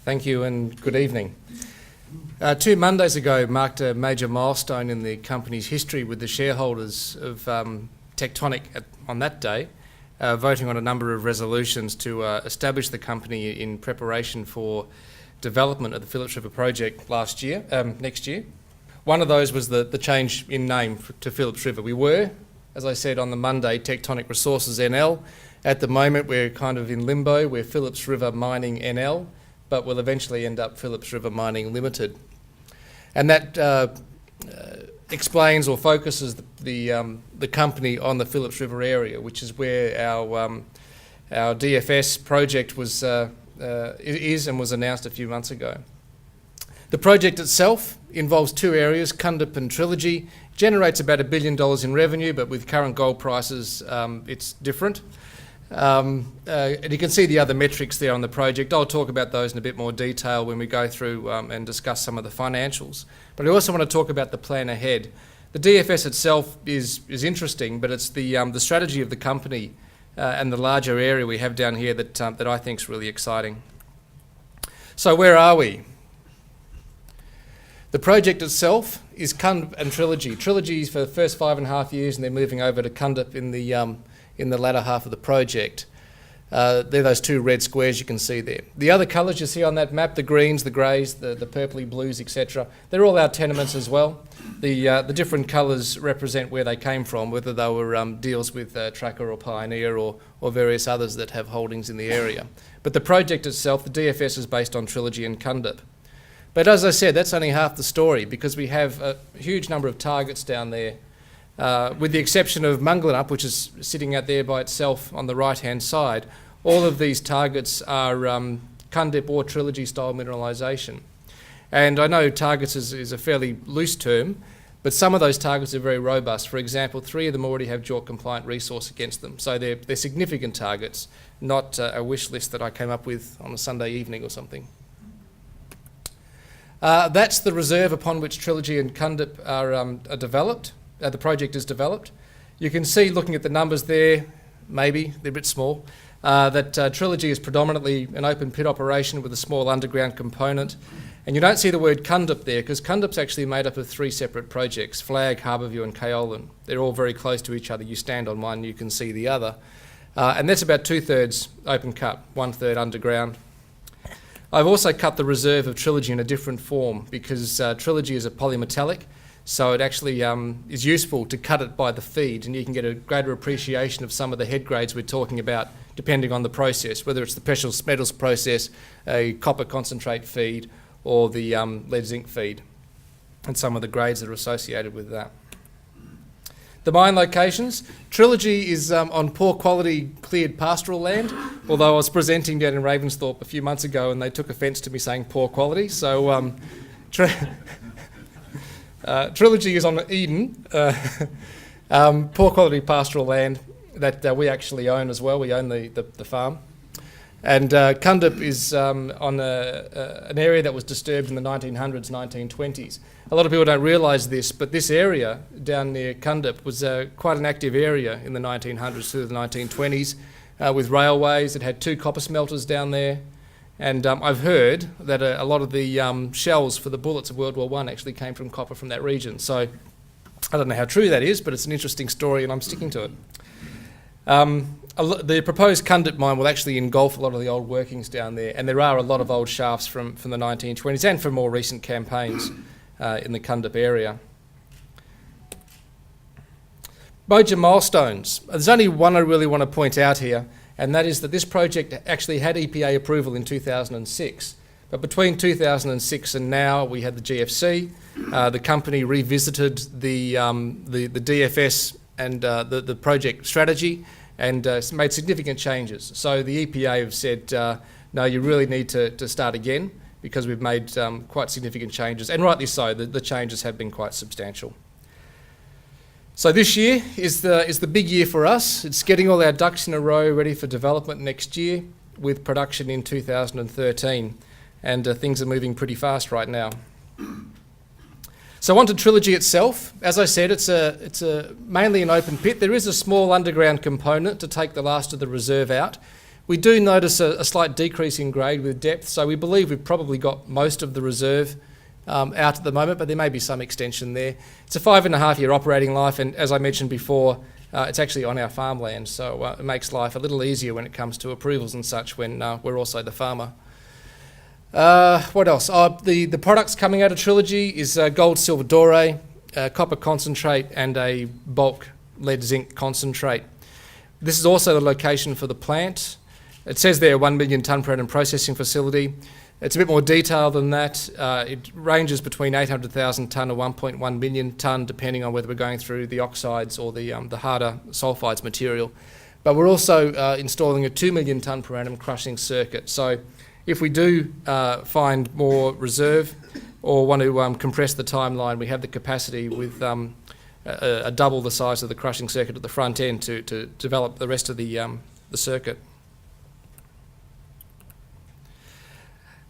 Thank you and good evening. 2 Mondays ago marked a major milestone in the company's history with the shareholders of Techtonic on that day voting on a number of resolutions to establish the company in preparation for development of the Phillips River project next year. One of those was the change in name to Phillips River. We were, as I said on the Monday, Techtonic Resources NL. At the moment we're kind of in limbo. We're Phillips River Mining NL, but we'll eventually end up Phillips River Mining Limited. And that explains or focuses the company on the Phillips River area, which is where our DFS project is and was announced a few months ago. The project itself involves 2 areas, Condor and Trilogy. Generates about $1 billion in revenue, but with current gold prices, it's different. And you can see the other metrics there on the project. I'll talk about those in a bit more detail when we go through and discuss some of the financials. But I also want to talk about the plan ahead. The DFS itself is interesting, but it's the strategy of the company and the larger area we have down here that I think is really exciting. So where are we? The project itself is Condor and Trilogy. Trilogy is for the first 5.5 years, and they're moving over to Condor in the latter half of the project. They're those 2 red squares you can see there. The other colours you see on that map, the greens, the greys, the purpley blues, etc., they're all our tenements as well. The different colours represent where they came from, whether they were deals with Tracker or Pioneer or various others that have holdings in the area. But the project itself, the DFS, is based on Trilogy and Condor. But as I said, that's only half the story, because we have a huge number of targets down there. With the exception of Munglanup, which is sitting out there by itself on the right-hand side, all of these targets are Condor or Trilogy style mineralisation. And I know targets is a fairly loose term, but some of those targets are very robust. For example, 3 of them already have JORC compliant resource against them. So they're significant targets, not a wish list that I came up with on a Sunday evening or something. That's the reserve upon which Trilogy and Condor are developed. The project is developed. You can see, looking at the numbers there, maybe they're a bit small, that Trilogy is predominantly an open pit operation with a small underground component. And you don't see the word Condor there, because Condor's actually made up of 3 separate projects, Flag, Harbourview and Kaolan. They're all very close to each other. You stand on one, you can see the other. And that's about 2/3 open cut, 1/3 underground. I've also cut the reserve of Trilogy in a different form, because Trilogy is a polymetallic, so it actually is useful to cut it by the feed, and you can get a greater appreciation of some of the head grades we're talking about, depending on the process, whether it's the precious metals process, a copper concentrate feed, or the lead zinc feed, and some of the grades that are associated with that. The mine locations. Trilogy is on poor quality cleared pastoral land, although I was presenting down in Ravensthorpe a few months ago and they took offence to me saying poor quality. So Trilogy is on Eden, poor quality pastoral land that we actually own as well. We own the farm. And Condor is on an area that was disturbed in the 1900s, 1920s. A lot of people don't realise this, but this area down near Condor was quite an active area in the 1900s through the 1920s with railways. It had 2 copper smelters down there. And I've heard that a lot of the shells for the bullets of World War I actually came from copper from that region. So I don't know how true that is, but it's an interesting story and I'm sticking to it. The proposed Condor mine will actually engulf a lot of the old workings down there, and there are a lot of old shafts from the 1920s and from more recent campaigns in the Condor area. Major milestones. There's only one I really want to point out here, and that is that this project actually had EPA approval in 2006. But between 2006 and now, we had the GFC. The company revisited the DFS and the project strategy, and made significant changes. So the EPA have said, no, you really need to start again, because we've made quite significant changes, and rightly so. The changes have been quite substantial. So this year is the big year for us. It's getting all our ducks in a row ready for development next year, with production in 2013, and things are moving pretty fast right now. So on to Trilogy itself. As I said, it's a mainly an open pit. There is a small underground component to take the last of the reserve out, We do notice a slight decrease in grade with depth, so we believe we've probably got most of the reserve out at the moment, but there may be some extension there. It's a 5.5-year operating life, and as I mentioned before, it's actually on our farmland, so it makes life a little easier when it comes to approvals and such when we're also the farmer. What else? The products coming out of Trilogy is gold, silver doré, copper concentrate, and a bulk lead zinc concentrate. This is also the location for the plant. It says there 1 million tonne per annum processing facility. It's a bit more detailed than that. It ranges between 800,000 tonne or 1.1 million tonne, depending on whether we're going through the oxides or the harder sulphides material. But we're also installing a 2 million tonne per annum crushing circuit. So if we do find more reserve or want to compress the timeline, we have the capacity with a double the size of the crushing circuit at the front end to develop the rest of the circuit.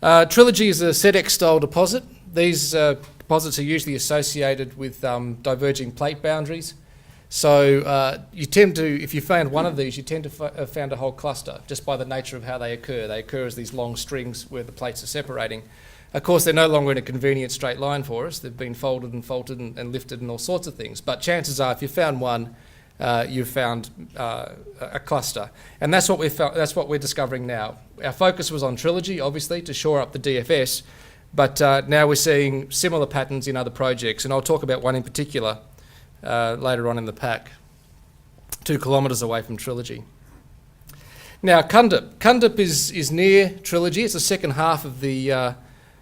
Trilogy is a Setex style deposit. These deposits are usually associated with diverging plate boundaries. So you tend to, if you found one of these, you tend to have found a whole cluster just by the nature of how they occur. They occur as these long strings where the plates are separating. Of course, they're no longer in a convenient straight line for us. They've been folded and faulted and lifted and all sorts of things. But chances are, if you found one, you've found a cluster. And that's what we're discovering now. Our focus was on Trilogy, obviously, to shore up the DFS. But now we're seeing similar patterns in other projects. And I'll talk about one in particular later on in the pack, 2 kilometres away from Trilogy. Now, Condor. Condor is near Trilogy. It's the second half of the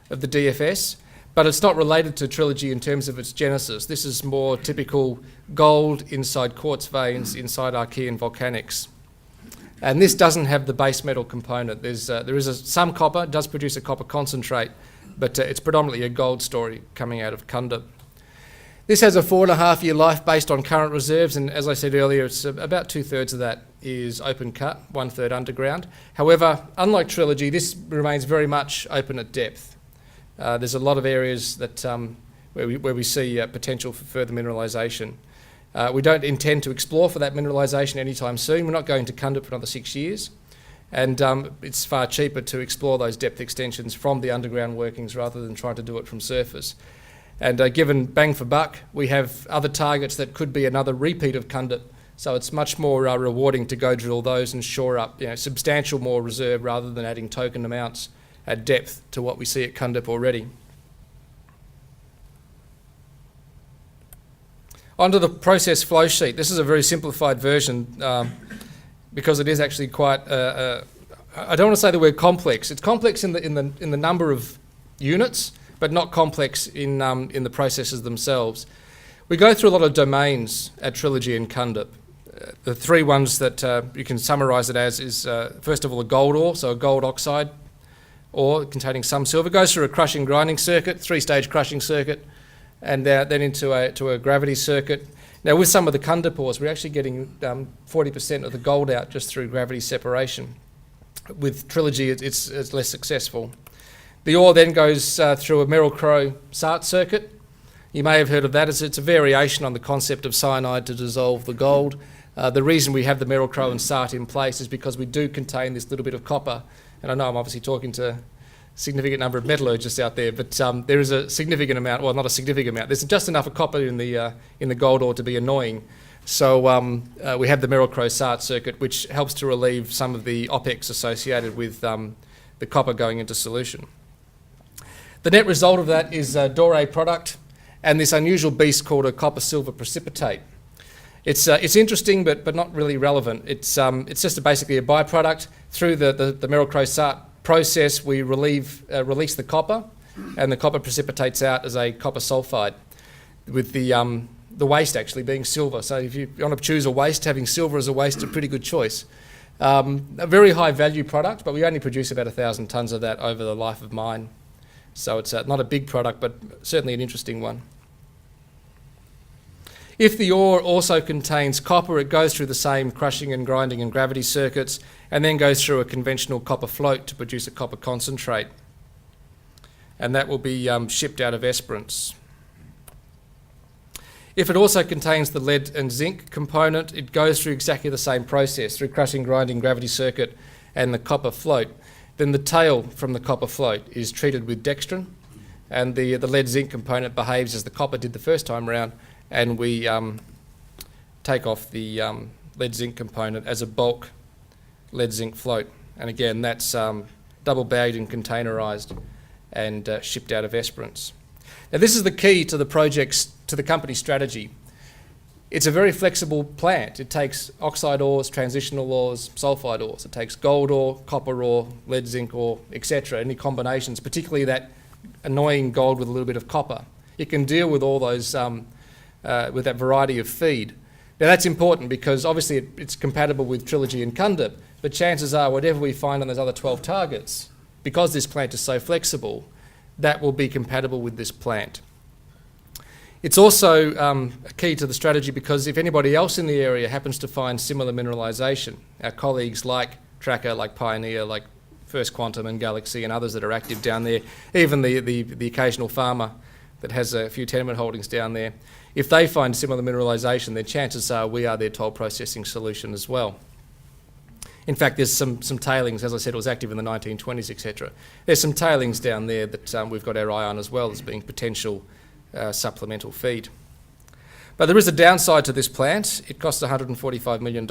DFS, but it's not related to Trilogy in terms of its genesis. This is more typical gold inside quartz veins inside Archean volcanics. And this doesn't have the base metal component. There is some copper, it does produce a copper concentrate, but it's predominantly a gold story coming out of Condor. This has a 4.5-year life based on current reserves, and as I said earlier, it's about 2/3 of that is open cut, 1/3 underground. However, unlike Trilogy, this remains very much open at depth. There's a lot of areas that where we see potential for further mineralisation. We don't intend to explore for that mineralisation anytime soon. We're not going to Condor for another 6 years, and it's far cheaper to explore those depth extensions from the underground workings rather than trying to do it from surface. And given bang for buck, we have other targets that could be another repeat of Condor, so it's much more rewarding to go drill those and shore up substantial more reserve rather than adding token amounts at depth to what we see at Condor already. Onto the process flow sheet. This is a very simplified version because it is actually quite, I don't want to say the word complex. It's complex in the number of units, but not complex in the processes themselves. We go through a lot of domains at Trilogy and Condor. The 3 ones that you can summarise it as is, first of all, a gold ore, so a gold oxide ore containing some silver. Goes through a crushing grinding circuit, 3-stage crushing circuit, and then into a gravity circuit. Now, with some of the Condor ores, we're actually getting 40% of the gold out just through gravity separation. With Trilogy, it's less successful. The ore then goes through a Merrill-Crowe SART circuit. You may have heard of that. It's a variation on the concept of cyanide to dissolve the gold. The reason we have the Merrill-Crowe and SART in place is because we do contain this little bit of copper. And I know I'm obviously talking to a significant number of metallurgists out there, but there is a significant amount, well, not a significant amount. There's just enough of copper in the gold ore to be annoying. So we have the Merrill-Crowe SART circuit, which helps to relieve some of the OPEX associated with the copper going into solution. The net result of that is a doré product and this unusual beast called a copper-silver precipitate. It's interesting, but not really relevant. It's just basically a byproduct. Through the Merrill-Crowe SART process, we release the copper, and the copper precipitates out as a copper sulphide, with the waste actually being silver. So if you want to choose a waste, having silver as a waste is a pretty good choice. A very high value product, but we only produce about 1,000 tonnes of that over the life of mine. So it's not a big product, but certainly an interesting one. If the ore also contains copper, it goes through the same crushing and grinding and gravity circuits and then goes through a conventional copper float to produce a copper concentrate. And that will be shipped out of Esperance. If it also contains the lead and zinc component, it goes through exactly the same process, through crushing, grinding, gravity circuit, and the copper float, then the tail from the copper float is treated with dextrin, and the lead zinc component behaves as the copper did the first time round, and we take off the lead zinc component as a bulk lead zinc float. And again, that's double bagged and containerised and shipped out of Esperance. Now, this is the key to the project's, to the company's strategy. It's a very flexible plant. It takes oxide ores, transitional ores, sulfide ores. It takes gold ore, copper ore, lead zinc ore, etc. Any combinations, particularly that annoying gold with a little bit of copper. It can deal with all those, with that variety of feed. Now that's important because obviously it's compatible with Trilogy and Condor, but chances are whatever we find on those other 12 targets, because this plant is so flexible, that will be compatible with this plant. It's also a key to the strategy because if anybody else in the area happens to find similar mineralisation, our colleagues like Tracker, like Pioneer, like First Quantum and Galaxy and others that are active down there, even the occasional farmer that has a few tenement holdings down there, if they find similar mineralisation, then chances are we are their toll processing solution as well. In fact, there's some tailings, as I said, it was active in the 1920s, etc. There's some tailings down there that we've got our eye on as well as being potential supplemental feed. But there is a downside to this plant. It costs $145 million.